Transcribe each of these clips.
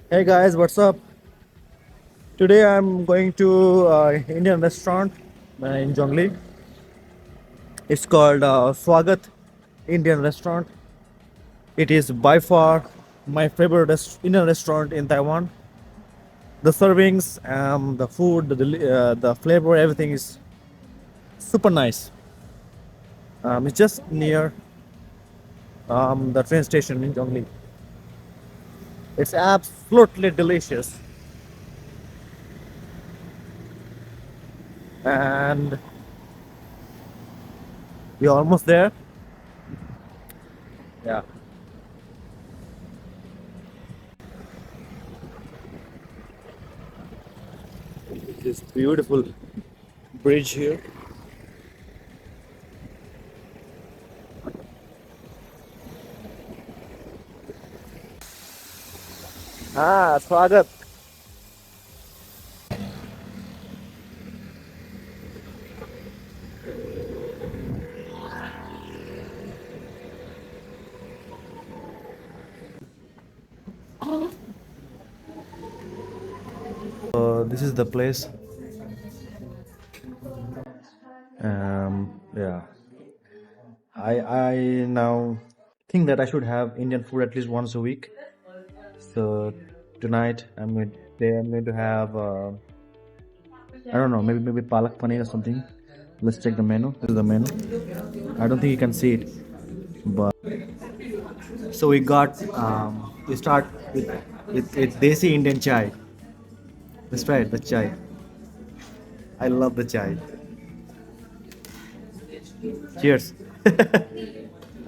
Hey guys, what's up? Today I'm going to Indian restaurant in Jongli. It's called Swagat Indian Restaurant. It is by far my favorite Indian restaurant in Taiwan. The servings, the food, the flavor, everything is super nice. It's just near the train station in Jongli. It's absolutely delicious, and we're almost there. Yeah, this beautiful bridge here. Swagat. This is the place. Yeah, I now think that I should have Indian food at least once a week. So tonight I'm going to have I don't know, maybe palak paneer or something. Let's check the menu. This is the menu. I don't think you can see it, but so we start with desi Indian chai. Let's try it. The chai. I love the chai. Cheers.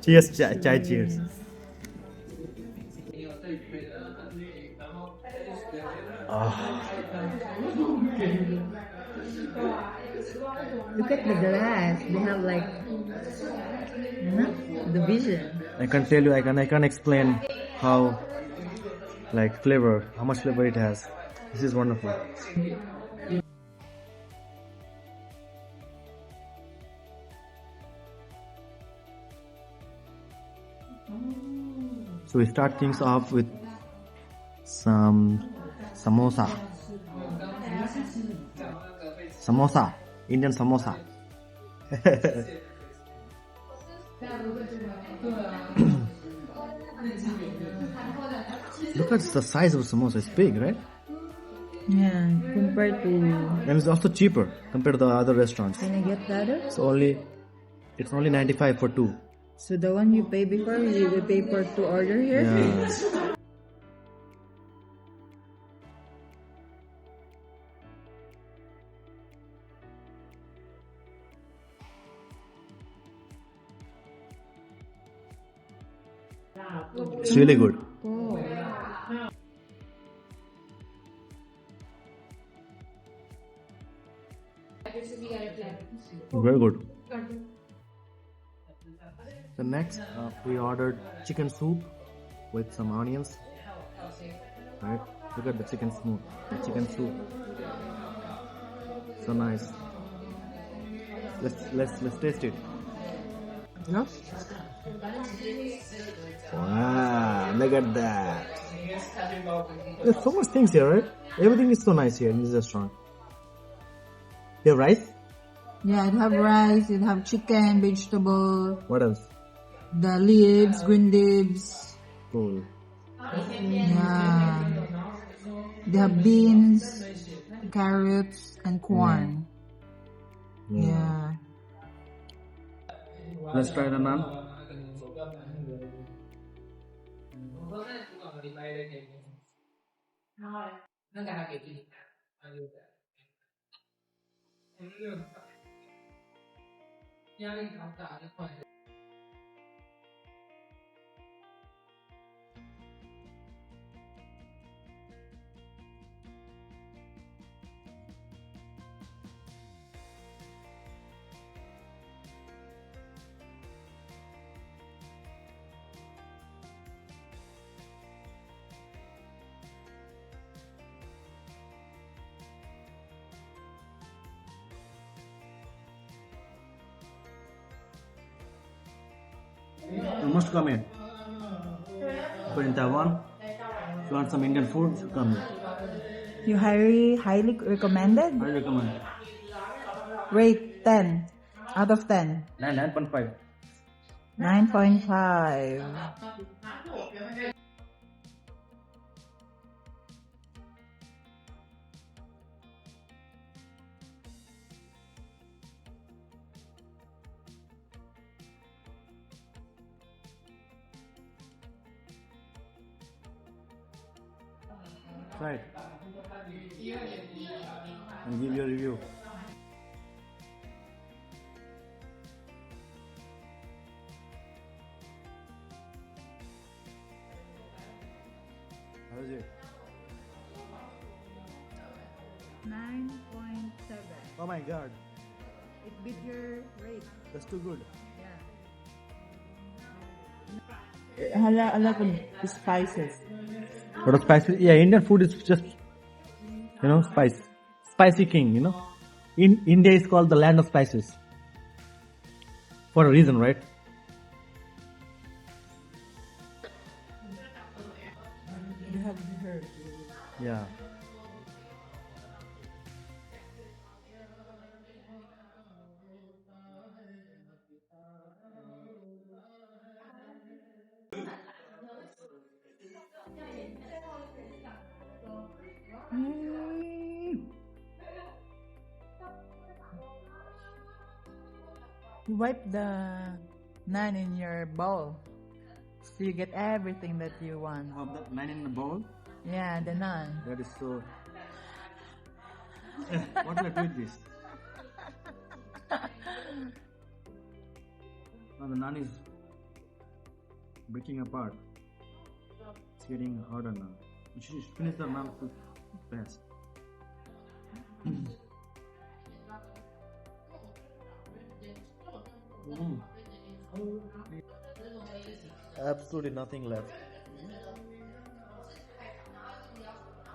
Cheers, chai. Cheers. Look at the glass. They have like the vision. I can tell you. I can explain how like flavor, how much flavor it has. This is wonderful. So we start things off with some samosa. Samosa, Indian samosa. Look at the size of samosa. It's big, right? Yeah, compared to. And it's also cheaper compared to the other restaurants. Can I get the other? It's only 95 for two. So the one you pay before, you will pay for to order here? Yeah. It's really good. Oh. Very good. So next, we ordered chicken soup with some onions. Right? Look at the chicken soup. The chicken soup. So nice. Let's taste it. No? Wow! Look at that. There's so much things here, right? Everything is so nice here in this restaurant. You have rice? Yeah, it have rice, it have chicken, vegetable, What else? the leaves, green leaves. Cool. Yeah. They have beans, carrots, and corn. Yeah. Let's try the naan. You must come in. But in Taiwan, you want some Indian food, come here. You highly recommended? I recommend. Rate 10 out of 10. 9.5. 9.5. Try it. And give your review. How is it? 9.7. Oh my god, It beat your rate. that's too good. Yeah. A lot of spices. What of spicy? Yeah, Indian food is just, spicy king. In India is called the land of spices for a reason, right? You have heard. Yeah. You wipe the naan in your bowl. So you get everything that you want. Of that man in the bowl, Yeah, the naan. that is so. What do I do with this? Now the naan is breaking apart. It's getting harder now. You should finish the naan fast. Absolutely nothing left.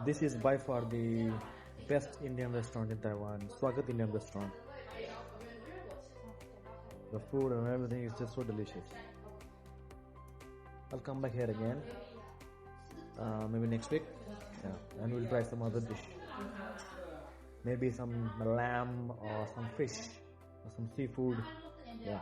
This is by far the best Indian restaurant in Taiwan, Swagat Indian restaurant. The food and everything is just so delicious. I'll come back here again, maybe next week, yeah, and we'll try some other dish. Maybe some lamb or some fish or some seafood. Yeah.